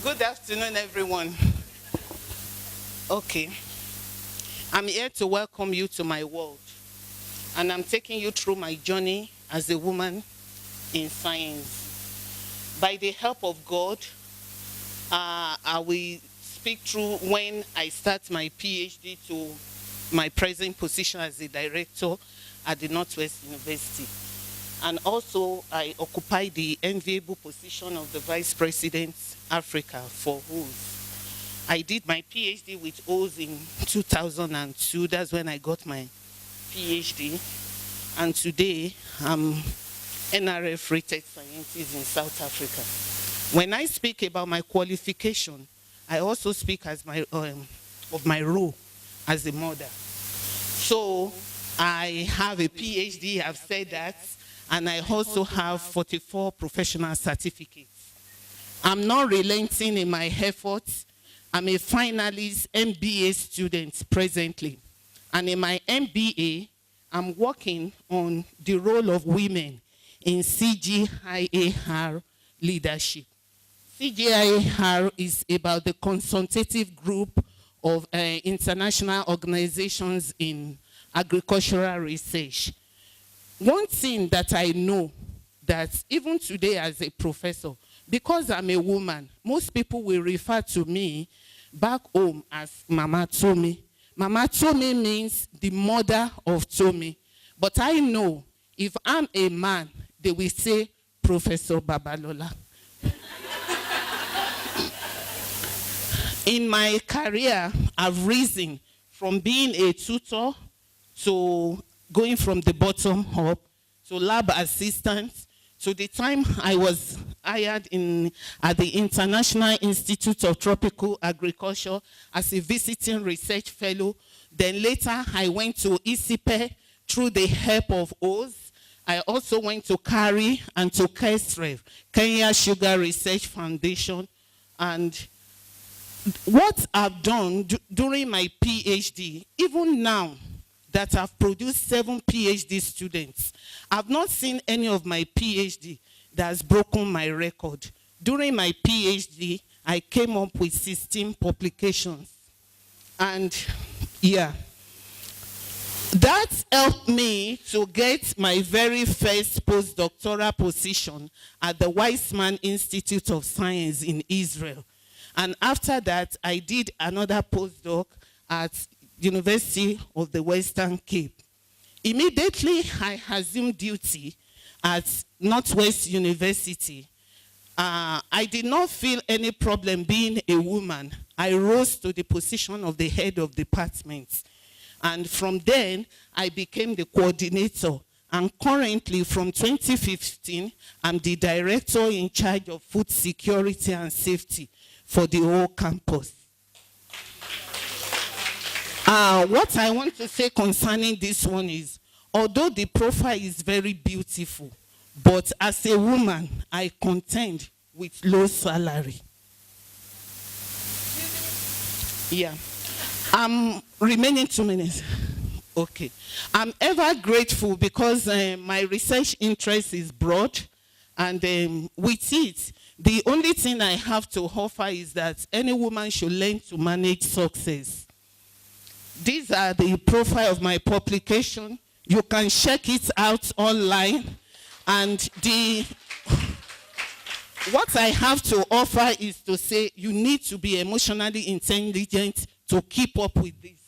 Good afternoon, everyone. Okay. I'm here to welcome you to my world. And I'm taking you through my journey as a woman in science. By the help of God, I will speak through when I start my PhD to my present position as a director at the Northwest University. And also, I occupy the enviable position of the Vice President, Africa, for OWSD. I did my PhD with OWSD in 2002. That's when I got my PhD. And today, I'm NRF rated scientist in South Africa. When I speak about my qualification, I also speak as of my role as a mother. So I have a PhD, I've said that, and I also have 44 professional certificates. I'm not relenting in my efforts. I'm a finalist MBA student presently. And in my MBA, I'm working on the role of women in CGIAR leadership. CGIAR is about the consultative group of international organizations in agricultural research. One thing that I know, that even today as a professor, because I'm a woman, most people will refer to me back home as Mama Tomi. Mama Tomi means the mother of Tomi. But I know if I'm a man, they will say Professor Babalola. In my career, I've risen from being a tutor to going from the bottom up to lab assistant to the time I was hired at the International Institute of Tropical Agriculture as a visiting research fellow. Then later I went to ICIPE through the help of OWSD. I also went to CARI and to KESREF, Kenya Sugar Research Foundation. And what I've done during my PhD, even now that I've produced 7 PhD students, I've not seen any of my PhD that has broken my record. During my PhD, I came up with 16 publications. And yeah, that helped me to get my very first postdoctoral position at the Weizmann Institute of Science in Israel. And after that, I did another postdoc at University of the Western Cape. Immediately, I assumed duty at Northwest University. I did not feel any problem being a woman. I rose to the position of the head of department. And from then, I became the coordinator. And currently, from 2015, I'm the director in charge of food security and safety for the whole campus. What I want to say concerning this one is, although the profile is very beautiful, but as a woman, I contend with low salary. Yeah. I'm remaining 2 minutes. Okay. I'm ever grateful because my research interest is broad, and with it, the only thing I have to offer is that any woman should learn to manage success. These are the profile of my publication. You can check it out online. And what I have to offer is to say you need to be emotionally intelligent to keep up with this.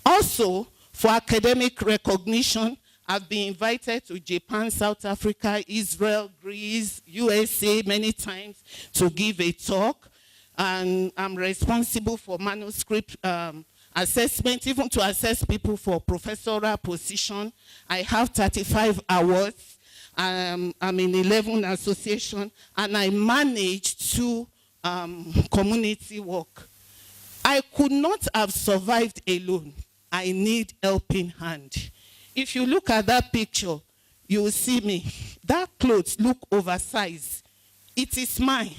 Also, for academic recognition, I've been invited to Japan, South Africa, Israel, Greece, USA many times to give a talk. And I'm responsible for manuscript assessment, even to assess people for professorial position. I have 35 awards. I'm in 11 associations, and I manage 2 community work. I could not have survived alone. I need helping hand. If you look at that picture, you will see me. That clothes look oversized. It is mine.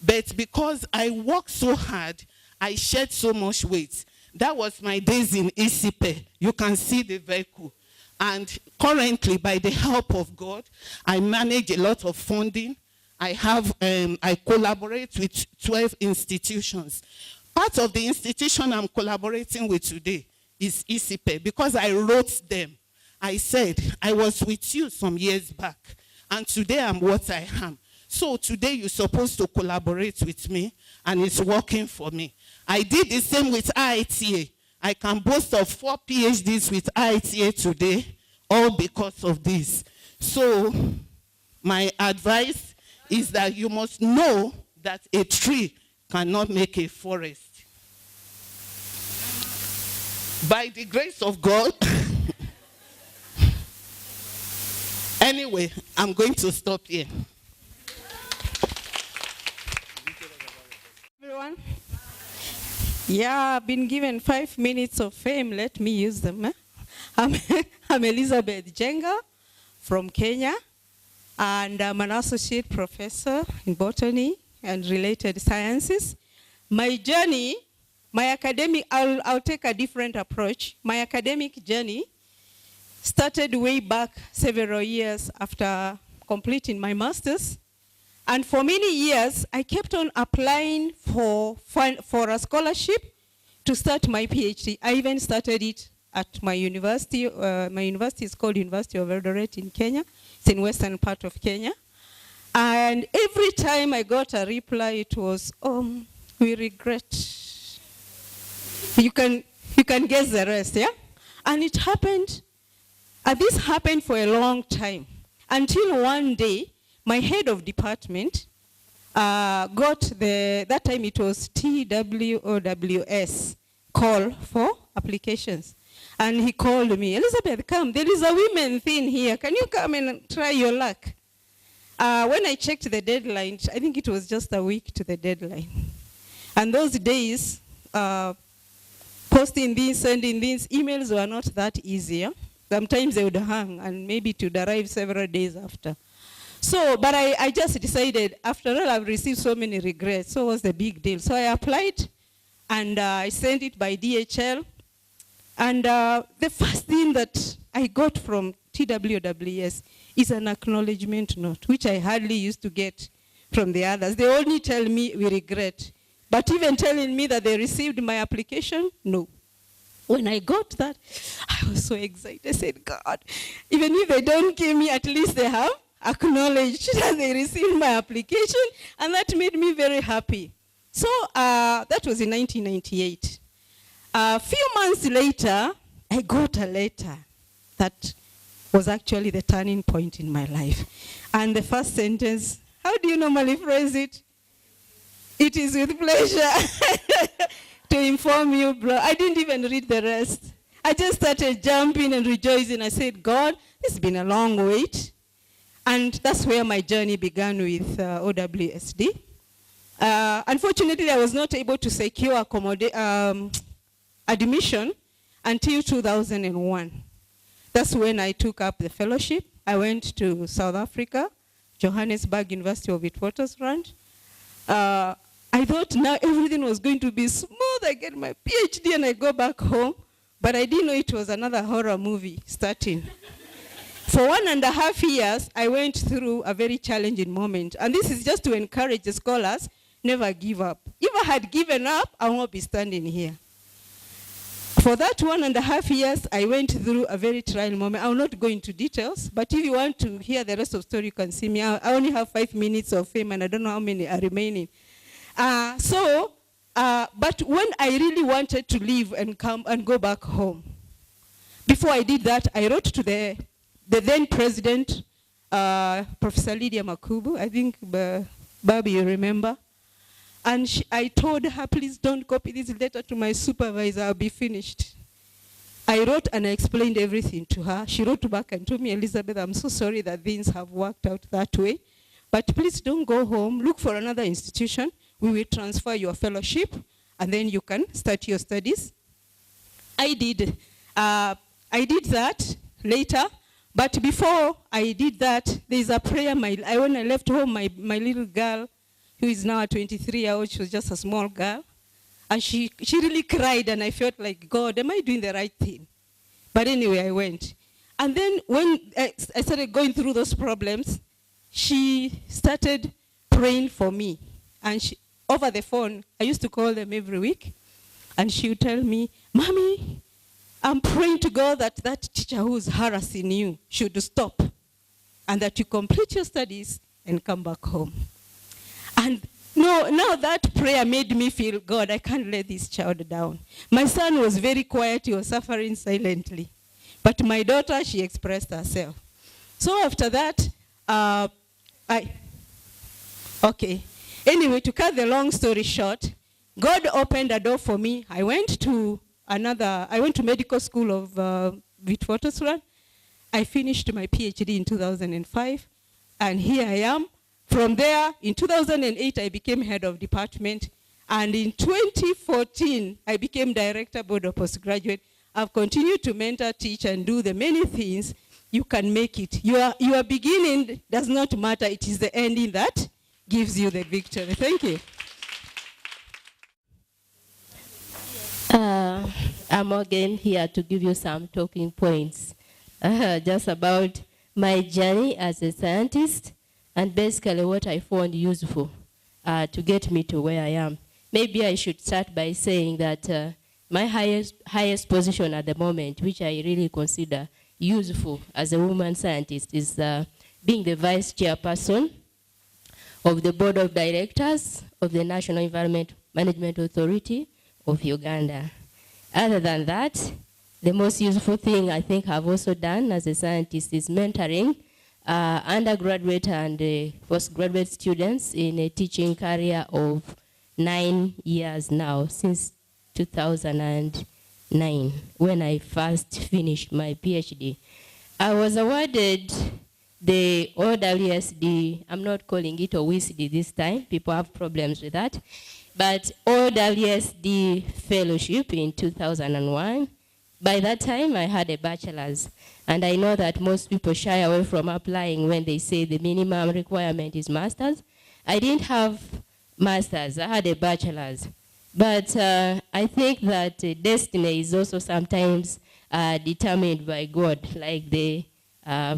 But because I work so hard, I shed so much weight. That was my days in ICIPE. You can see the vehicle. And currently, by the help of God, I manage a lot of funding. I collaborate with 12 institutions. Part of the institution I'm collaborating with today is ISIPE, because I wrote them. I said, I was with you some years back, and today I'm what I am. So today you're supposed to collaborate with me, and it's working for me. I did the same with IITA. I can boast of 4 PhDs with IITA today, all because of this. So my advice is that you must know that a tree cannot make a forest. By the grace of God, anyway, I'm going to stop here. Everyone? Yeah, I've been given 5 minutes of fame. Let me use them. I'm Elizabeth Jenga from Kenya, and I'm an associate professor in botany and related sciences. My journey, I'll take a different approach. My academic journey started way back several years after completing my master's. And for many years, I kept on applying for a scholarship to start my PhD. I even started it at my university. My university is called University of Eldoret in Kenya. It's in western part of Kenya. And every time I got a reply, it was, we regret. You can guess the rest, yeah? And it happened, this happened for a long time. Until one day, my head of department got that time it was OWSD, call for applications. And he called me, Elizabeth, come, there is a women thing here. Can you come and try your luck? When I checked the deadline, I think it was just a week to the deadline. And those days, posting these, sending these emails were not that easy. Sometimes they would hang, and maybe it would arrive several days after. So, but I just decided, after all, I've received so many regrets, so what's the big deal? So I applied, and I sent it by DHL. And the first thing that I got from TWWS is an acknowledgement note, which I hardly used to get from the others. They only tell me, we regret. But even telling me that they received my application, no. When I got that, I was so excited. I said, God, even if they don't give me, at least they have acknowledged that they received my application, and that made me very happy. So that was in 1998. A few months later, I got a letter that was actually the turning point in my life. And the first sentence, how do you normally phrase it? It is with pleasure to inform you, bro. I didn't even read the rest. I just started jumping and rejoicing. I said, God, this has been a long wait. And that's where my journey began with OWSD. Unfortunately, I was not able to secure admission until 2001. That's when I took up the fellowship. I went to South Africa, Johannesburg University of Witwatersrand. I thought now everything was going to be smooth. I get my PhD and I go back home. But I didn't know it was another horror movie starting. For 1.5 years, I went through a very challenging moment. And this is just to encourage the scholars, never give up. If I had given up, I won't be standing here. For that 1.5 years, I went through a very trying moment. I will not go into details, but if you want to hear the rest of the story, you can see me. I only have 5 minutes of fame, and I don't know how many are remaining. But when I really wanted to leave and come and go back home, before I did that, I wrote to the then president, Professor Lydia Makubu. I think, Barbie, you remember? And I told her, please don't copy this letter to my supervisor, I'll be finished. I wrote and I explained everything to her. She wrote back and told me, Elizabeth, I'm so sorry that things have worked out that way, but please don't go home, look for another institution. We will transfer your fellowship, and then you can start your studies. I did that later, but before I did that, there's a prayer. When I left home, my little girl, who is now 23 years old, she was just a small girl, and she really cried, and I felt like, God, am I doing the right thing? But anyway, I went. And then when I started going through those problems, she started praying for me. And over the phone, I used to call them every week. And she would tell me, Mommy, I'm praying to God that that teacher who's harassing you should stop. And that you complete your studies and come back home. And no, now that prayer made me feel, God, I can't let this child down. My son was very quiet. He was suffering silently. But my daughter, she expressed herself. So after that, Anyway, to cut the long story short, God opened a door for me. I went to medical school of Witwatersrand. I finished my PhD in 2005, and here I am. From there, in 2008, I became head of department, and in 2014, I became director board of postgraduate. I've continued to mentor, teach, and do the many things. You can make it. Your beginning does not matter. It is the ending that gives you the victory. Thank you. I'm again here to give you some talking points just about my journey as a scientist and basically what I found useful to get me to where I am. Maybe I should start by saying that my highest position at the moment, which I really consider useful as a woman scientist, is being the vice chairperson of the board of directors of the National Environment Management Authority of Uganda. Other than that, the most useful thing I think I've also done as a scientist is mentoring undergraduate and postgraduate students in a teaching career of 9 years now, since 2009, when I first finished my PhD. I was awarded the OWSD, I'm not calling it OWSD this time, people have problems with that, but OWSD fellowship in 2001. By that time, I had a bachelor's, and I know that most people shy away from applying when they say the minimum requirement is master's. I didn't have master's, I had a bachelor's. But I think that destiny is also sometimes determined by God, like the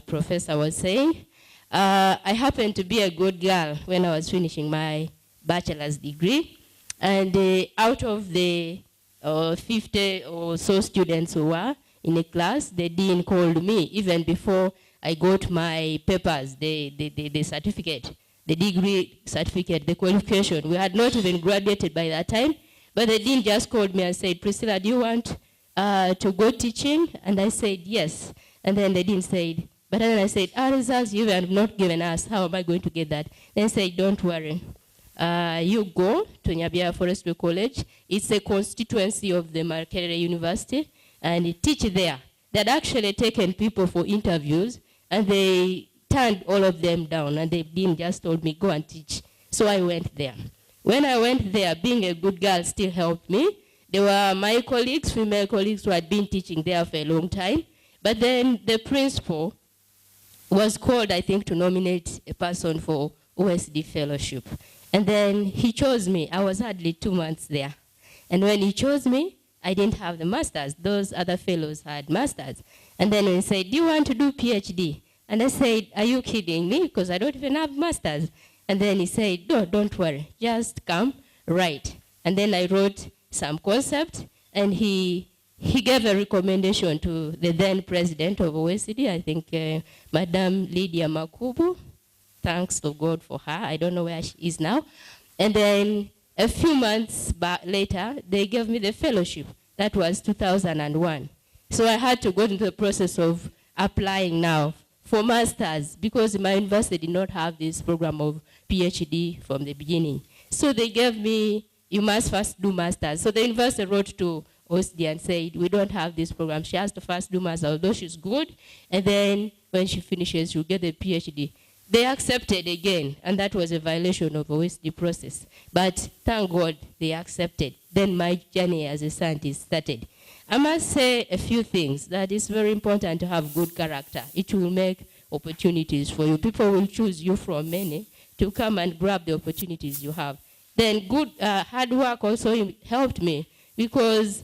professor was saying. I happened to be a good girl when I was finishing my bachelor's degree. And out of the 50 or so students who were in a class, the dean called me even before I got my papers, the certificate, the degree certificate, the qualification. We had not even graduated by that time, but the dean just called me and said, Priscilla, do you want to go teaching? And I said, yes. And then the dean said, but then I said, our results you have not given us, how am I going to get that? Then he said, don't worry. You go to Nyabia Forestry College. It's a constituency of the Makerere University, and you teach there. They had actually taken people for interviews, and they turned all of them down, and the dean just told me, go and teach. So I went there. When I went there, being a good girl still helped me. There were my colleagues, female colleagues, who had been teaching there for a long time. But then the principal was called, I think, to nominate a person for OWSD fellowship. And then he chose me. I was hardly 2 months there. And when he chose me, I didn't have the master's. Those other fellows had master's. And then he said, do you want to do PhD? And I said, are you kidding me? Because I don't even have master's. And then he said, no, don't worry. Just come, write. And then I wrote some concept, and he gave a recommendation to the then president of OWSD, I think Madam Lydia Makubu. Thanks to God for her. I don't know where she is now. And then a few months later, they gave me the fellowship. That was 2001. So I had to go into the process of applying now for masters, because my university did not have this program of PhD from the beginning. So they gave me, you must first do masters. So the university wrote to OWSD and said, we don't have this program. She has to first do masters, although she's good. And then when she finishes, she'll get the PhD. They accepted again, and that was a violation of the OWSD process. But thank God they accepted. Then my journey as a scientist started. I must say a few things. That it's very important to have good character. It will make opportunities for you. People will choose you from many to come and grab the opportunities you have. Then good hard work also helped me, because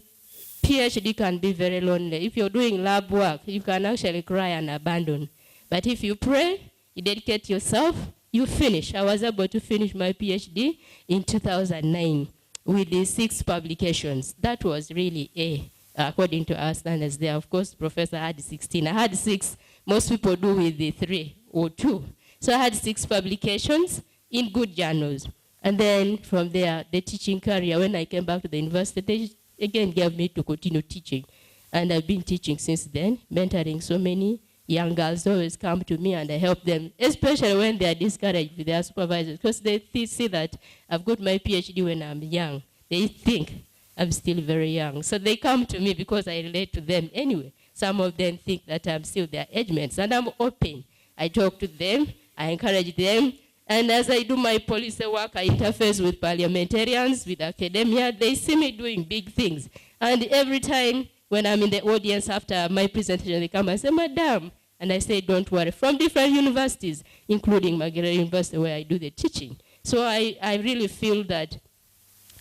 PhD can be very lonely. If you're doing lab work, you can actually cry and abandon. But if you pray, you dedicate yourself, you finish. I was able to finish my PhD in 2009 with the 6 publications. That was really A, according to our standards there. Of course, professor had 16. I had 6. Most people do with the 3 or 2. So I had 6 publications in good journals. And then from there, the teaching career, when I came back to the university, they again gave me to continue teaching. And I've been teaching since then, mentoring so many young girls. Always come to me and I help them, especially when they are discouraged with their supervisors, because they see that I've got my PhD when I'm young. They think I'm still very young. So they come to me because I relate to them anyway. Some of them think that I'm still their age mates, and I'm open. I talk to them, I encourage them, and as I do my policy work, I interface with parliamentarians, with academia. They see me doing big things. And every time when I'm in the audience after my presentation, they come and say, Madam, and I say, don't worry, from different universities, including Makerere University, where I do the teaching. So I really feel that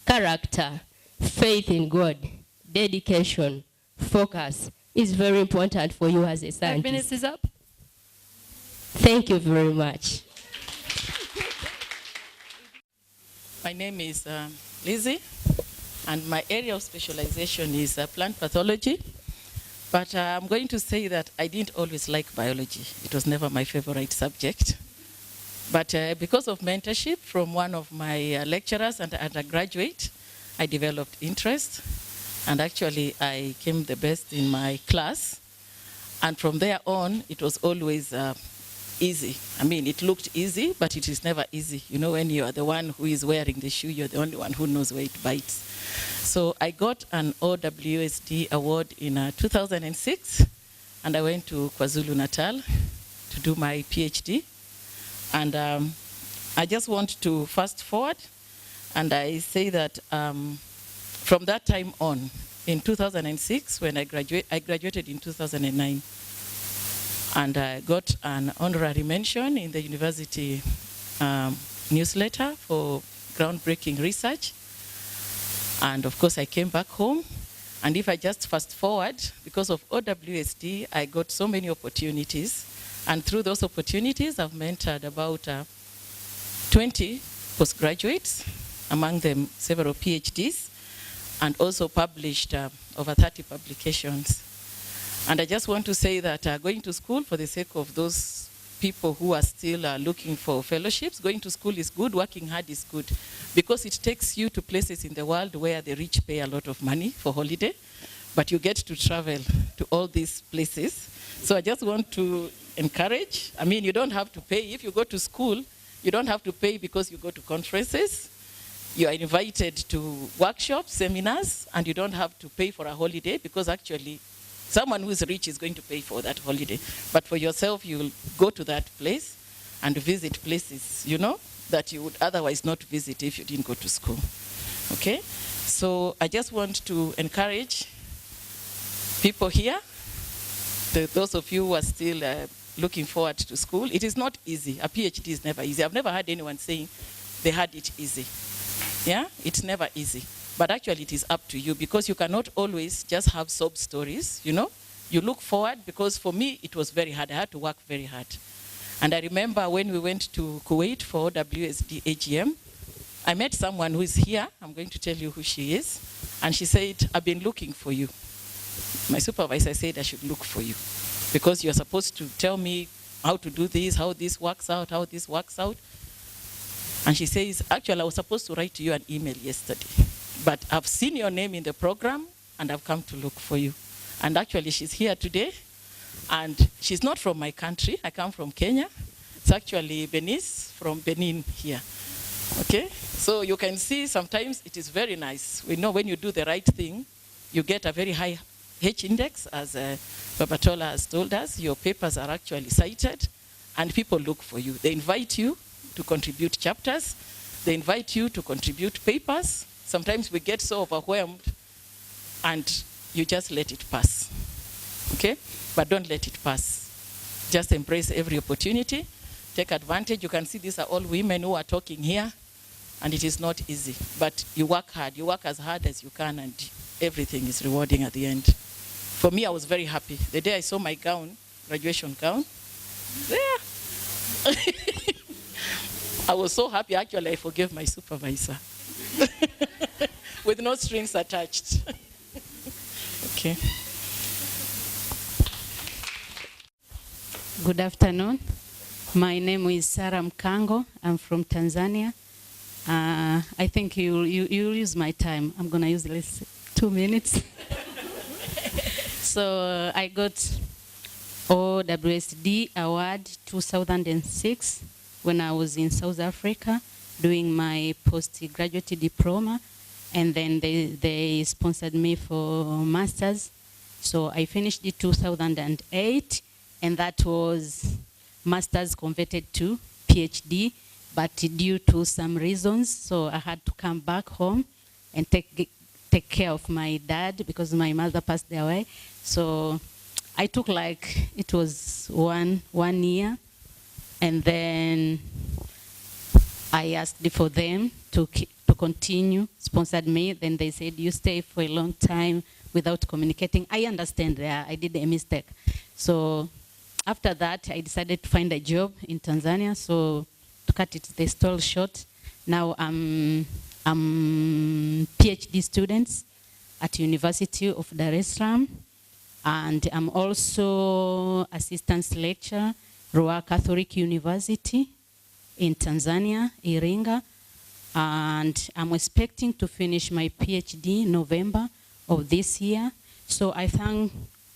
character, faith in God, dedication, focus is very important for you as a scientist. 5 minutes is up. Thank you very much. My name is Lizzie, and my area of specialization is plant pathology. But I'm going to say that I didn't always like biology. It was never my favorite subject. But because of mentorship from one of my lecturers and undergraduate, I developed interest. And actually, I came the best in my class. And from there on, it was always easy. I mean, it looked easy, but it is never easy. You know, when you are the one who is wearing the shoe, you're the only one who knows where it bites. So I got an OWSD award in 2006, and I went to KwaZulu-Natal to do my PhD. And I just want to fast forward, and I say that from that time on, in 2006, when I graduated in 2009, and I got an honorary mention in the university newsletter for groundbreaking research. And of course, I came back home. And if I just fast forward, because of OWSD, I got so many opportunities. And through those opportunities, I've mentored about 20 postgraduates, among them several PhDs, and also published over 30 publications. And I just want to say that going to school, for the sake of those people who are still looking for fellowships, going to school is good, working hard is good, because it takes you to places in the world where the rich pay a lot of money for holiday, but you get to travel to all these places. So I just want to encourage, I mean, you don't have to pay. If you go to school, you don't have to pay because you go to conferences. You are invited to workshops, seminars, and you don't have to pay for a holiday, because actually someone who is rich is going to pay for that holiday. But for yourself, you'll go to that place and visit places, you know, that you would otherwise not visit if you didn't go to school. Okay? So I just want to encourage people here, those of you who are still looking forward to school. It is not easy. A PhD is never easy. I've never heard anyone saying they had it easy. Yeah? It's never easy. But actually, it is up to you, because you cannot always just have sob stories, you know. You look forward, because for me, it was very hard. I had to work very hard. And I remember when we went to Kuwait for WSD AGM, I met someone who is here. I'm going to tell you who she is. And she said, I've been looking for you. My supervisor said I should look for you, because you're supposed to tell me how to do this, how this works out, how this works out. And she says, actually, I was supposed to write to you an email yesterday, but I've seen your name in the program, and I've come to look for you. And actually, she's here today, and she's not from my country. I come from Kenya. It's actually Benice from Benin here. Okay? So you can see sometimes it is very nice. We know when you do the right thing, you get a very high H index, as Babatola has told us. Your papers are actually cited, and people look for you. They invite you to contribute chapters. They invite you to contribute papers. Sometimes we get so overwhelmed, and you just let it pass. Okay? But don't let it pass. Just embrace every opportunity. Take advantage. You can see these are all women who are talking here, and it is not easy. But you work hard. You work as hard as you can, and everything is rewarding at the end. For me, I was very happy. The day I saw my gown, graduation gown, there. I was so happy, actually, I forgave my supervisor. With no strings attached. Okay. Good afternoon. My name is Sarah Mkango. I'm from Tanzania. I think you'll use my time. I'm going to use at least 2 minutes. So I got OWSD Award 2006 when I was in South Africa doing my postgraduate diploma. And then they sponsored me for masters. So I finished in 2008, and that was masters converted to PhD, but due to some reasons, so I had to come back home and take care of my dad because my mother passed away. So I took it was one year, and then I asked for them to continue, sponsored me. Then they said, you stay for a long time without communicating. I understand that I did a mistake. So after that, I decided to find a job in Tanzania. So to cut it the story short, now I'm PhD students at University of Dar es Salaam. And I'm also assistant lecturer, Ruaha Catholic University in Tanzania, Iringa. And I'm expecting to finish my PhD in November of this year. So I thank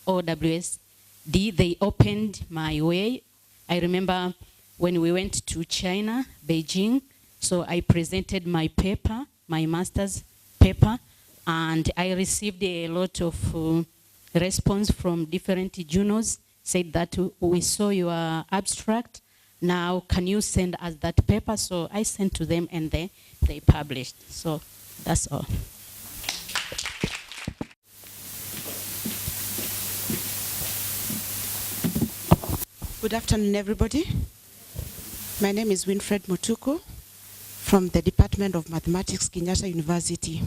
OWSD, they opened my way. I remember when we went to China, Beijing, so I presented my paper, my master's paper, and I received a lot of response from different journals, said that we saw your abstract. Now, can you send us that paper? So I sent to them, and they published. So that's all. Good afternoon, everybody. My name is Winfred Mutuku from the Department of Mathematics, Kenyatta University.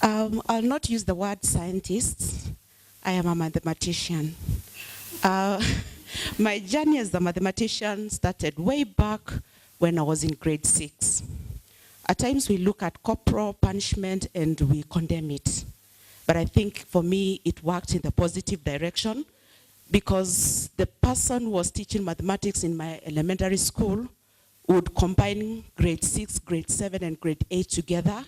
I'll not use the word scientist. I am a mathematician. My journey as a mathematician started way back when I was in grade 6. At times we look at corporal punishment and we condemn it. But I think for me it worked in the positive direction because the person who was teaching mathematics in my elementary school would combine grade 6, grade 7, and grade 8 together,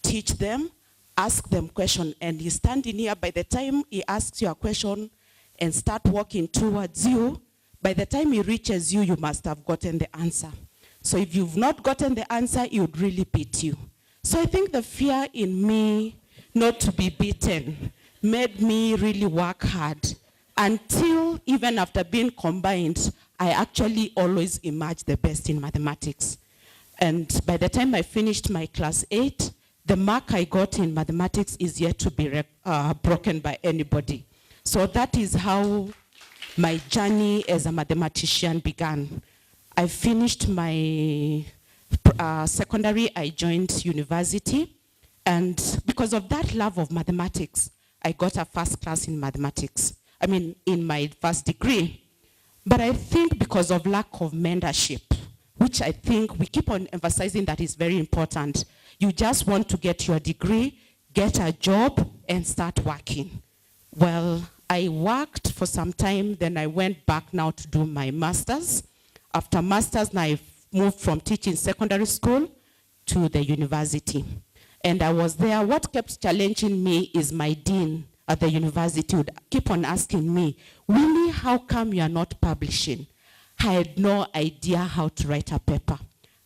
teach them, ask them questions, and he's standing here. By the time he asks you a question and start walking towards you, by the time he reaches you, you must have gotten the answer. So if you've not gotten the answer, he would really beat you. So I think the fear in me not to be beaten made me really work hard until even after being combined, I actually always emerged the best in mathematics. And by the time I finished my class 8, the mark I got in mathematics is yet to be broken by anybody. So that is how my journey as a mathematician began. I finished my secondary, I joined university, and because of that love of mathematics, I got a first class in mathematics. I mean, in my first degree. But I think because of lack of mentorship, which I think we keep on emphasizing that is very important. You just want to get your degree, get a job, and start working. Well, I worked for some time, then I went back now to do my master's. After master's, I moved from teaching secondary school to the university. And I was there. What kept challenging me is my dean at the university would keep on asking me, Willie, how come you are not publishing? I had no idea how to write a paper.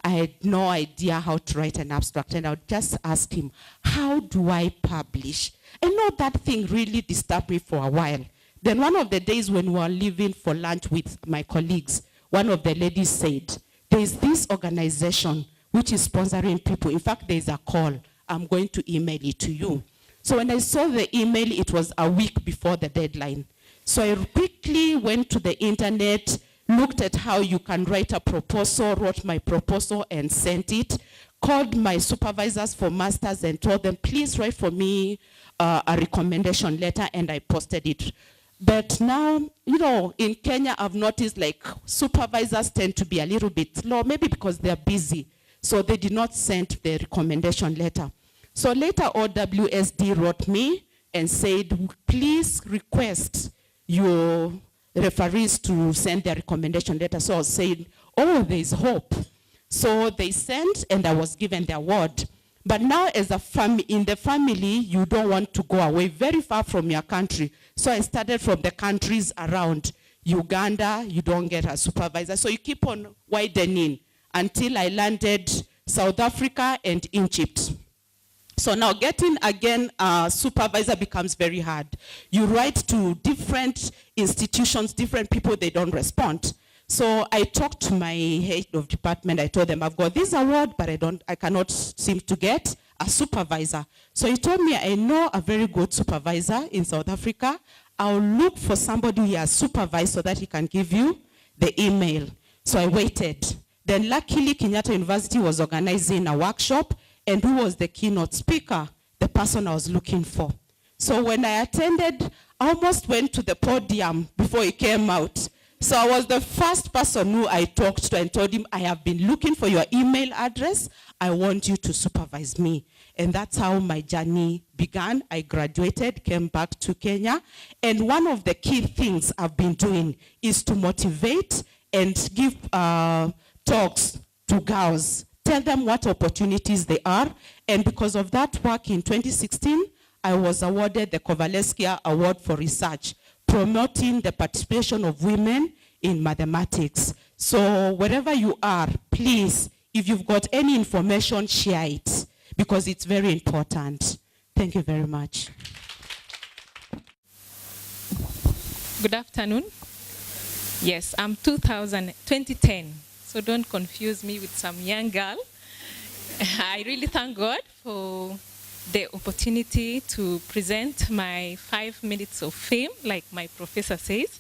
I had no idea how to write an abstract. And I would just ask him, how do I publish? And no, that thing really disturbed me for a while. Then one of the days when we were leaving for lunch with my colleagues, one of the ladies said, there's this organization which is sponsoring people. In fact, there's a call. I'm going to email it to you. So when I saw the email, it was a week before the deadline. So I quickly went to the internet, looked at how you can write a proposal, wrote my proposal and sent it, called my supervisors for masters and told them, please write for me a recommendation letter, and I posted it. But now, in Kenya, I've noticed like supervisors tend to be a little bit slow, maybe because they're busy. So they did not send the recommendation letter. So later OWSD wrote me and said, please request your referees to send their recommendation letter. So I said, oh, there's hope. So they sent and I was given the award. But now as a in the family, you don't want to go away very far from your country. So I started from the countries around. Uganda, you don't get a supervisor. So you keep on widening until I landed South Africa and Egypt. So now getting again a supervisor becomes very hard. You write to different institutions, different people, they don't respond. So I talked to my head of department. I told them, I've got this award, but I cannot seem to get a supervisor. So he told me, I know a very good supervisor in South Africa. I'll look for somebody who has supervised so that he can give you the email. So I waited. Then luckily, Kenyatta University was organizing a workshop, and who was the keynote speaker? The person I was looking for. So when I attended, I almost went to the podium before he came out. So I was the first person who I talked to and told him, I have been looking for your email address. I want you to supervise me. And that's how my journey began. I graduated, came back to Kenya. And one of the key things I've been doing is to motivate and give talks to girls. Tell them what opportunities there are. And because of that work in 2016, I was awarded the Kovalevsky Award for Research, promoting the participation of women in mathematics. So wherever you are, please, if you've got any information, share it, because it's very important. Thank you very much. Good afternoon. Yes, I'm 2010, so don't confuse me with some young girl. I really thank God for the opportunity to present my 5 minutes of fame, like my professor says.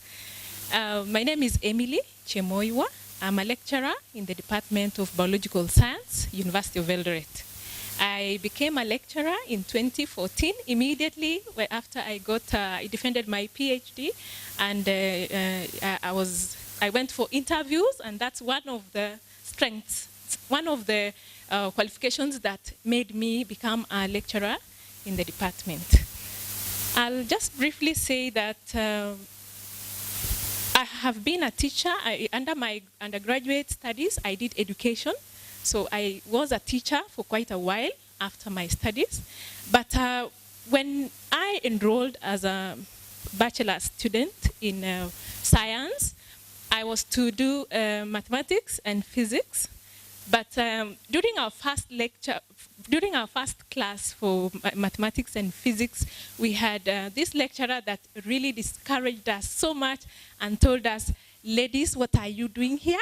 My name is Emily Chemoiwa. I'm a lecturer in the Department of Biological Science, University of Eldoret. I became a lecturer in 2014, immediately after I defended my PhD, and I went for interviews, and that's one of the strengths, one of the qualifications that made me become a lecturer in the department. I'll just briefly say that I have been a teacher. Under my undergraduate studies, I did education. So I was a teacher for quite a while after my studies. But when I enrolled as a bachelor student in science, I was to do mathematics and physics. But during our first class for mathematics and physics, we had this lecturer that really discouraged us so much and told us, ladies, what are you doing here?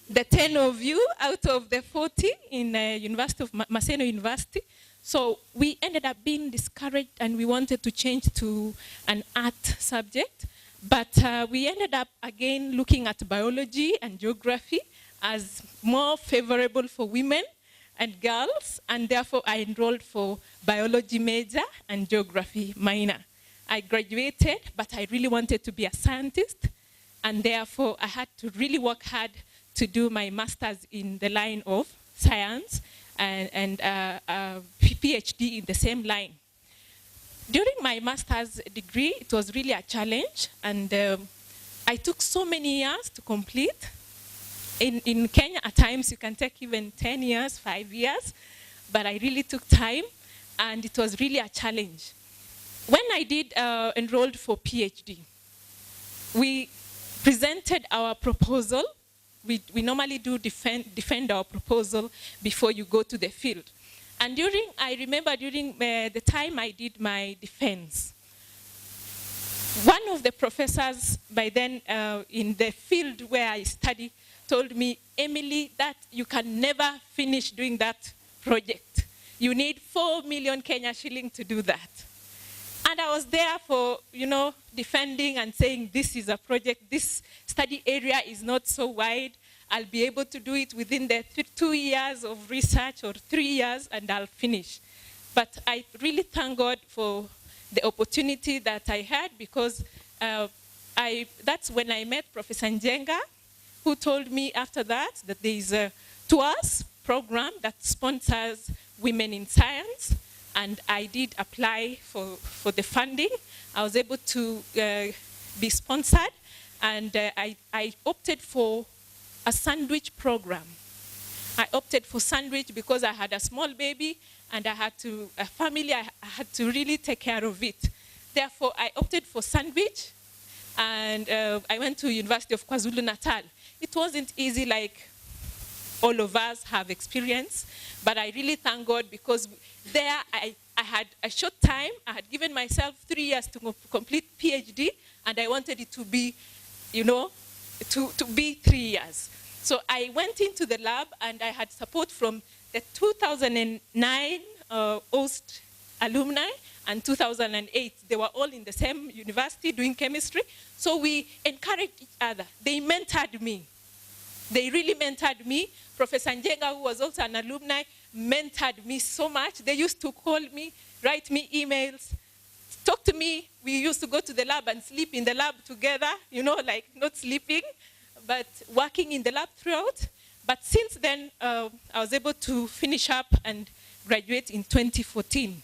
The 10 of you out of the 40 in Maseno University. So we ended up being discouraged, and we wanted to change to an art subject. But we ended up again looking at biology and geography as more favorable for women and girls, and therefore I enrolled for biology major and geography minor. I graduated, but I really wanted to be a scientist, and therefore I had to really work hard to do my master's in the line of science and PhD in the same line. During my master's degree, it was really a challenge, and I took so many years to complete. In Kenya, at times, you can take even 10 years, 5 years, but I really took time, and it was really a challenge. When I did enrolled for PhD, we presented our proposal. We normally do defend our proposal before you go to the field. And I remember during the time I did my defense, one of the professors by then in the field where I study told me, Emily, that you can never finish doing that project. You need 4 million Kenya shilling to do that. And I was there for, defending and saying, this is a project, this study area is not so wide. I'll be able to do it within the 2 years of research or 3 years, and I'll finish. But I really thank God for the opportunity that I had, because that's when I met Professor Njenga, who told me after that there is a TOWS program that sponsors women in science, and I did apply for the funding. I was able to be sponsored, and I opted for a sandwich program. I opted for sandwich because I had a small baby and I had a family, I had to really take care of it. Therefore, I opted for sandwich, and I went to University of KwaZulu-Natal. It wasn't easy like all of us have experienced, but I really thank God because there I had a short time. I had given myself 3 years to complete PhD, and I wanted it to be, to be 3 years. So I went into the lab, and I had support from the 2009 OWSD alumni and 2008. They were all in the same university doing chemistry. So we encouraged each other. They mentored me. They really mentored me. Professor Njenga, who was also an alumni, mentored me so much. They used to call me, write me emails, talk to me. We used to go to the lab and sleep in the lab together, like not sleeping, but working in the lab throughout. But since then, I was able to finish up and graduate in 2014.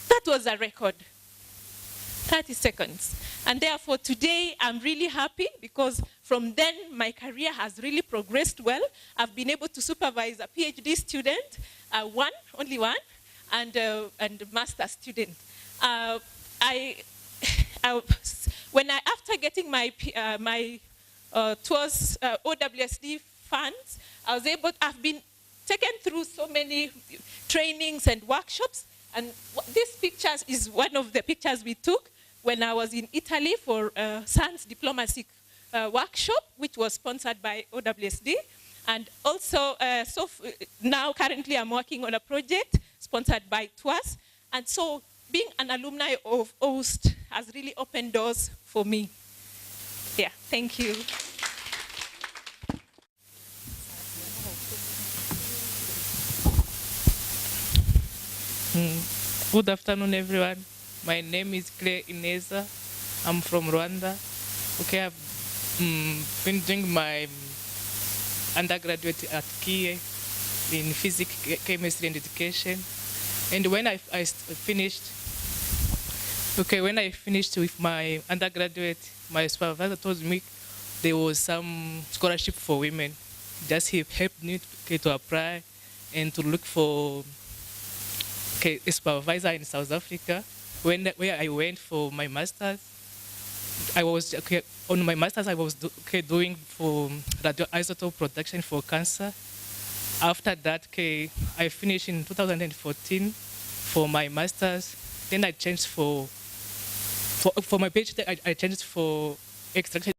That was a record, 30 seconds. And therefore, today, I'm really happy because from then, my career has really progressed well. I've been able to supervise a PhD student, only one, and a master's student. After getting my towards OWSD funds, I've been taken through so many trainings and workshops. And this picture is one of the pictures we took when I was in Italy for science diplomacy workshop, which was sponsored by OWSD. And also, now currently I'm working on a project sponsored by TOWS. And so being an alumni of OWSD has really opened doors for me. Yeah, thank you. Good afternoon, everyone. My name is Claire Ineza. I'm from Rwanda. Okay, I've been doing my undergraduate at KIE in physics, chemistry, and education. And when I finished with my undergraduate, my supervisor told me there was some scholarship for women. Just he helped me to apply and to look for a supervisor in South Africa. Where I went for my master's, on my master's I was doing for radioisotope production for cancer. After that, I finished in 2014 for my master's. Then I changed for my PhD. I changed for extraction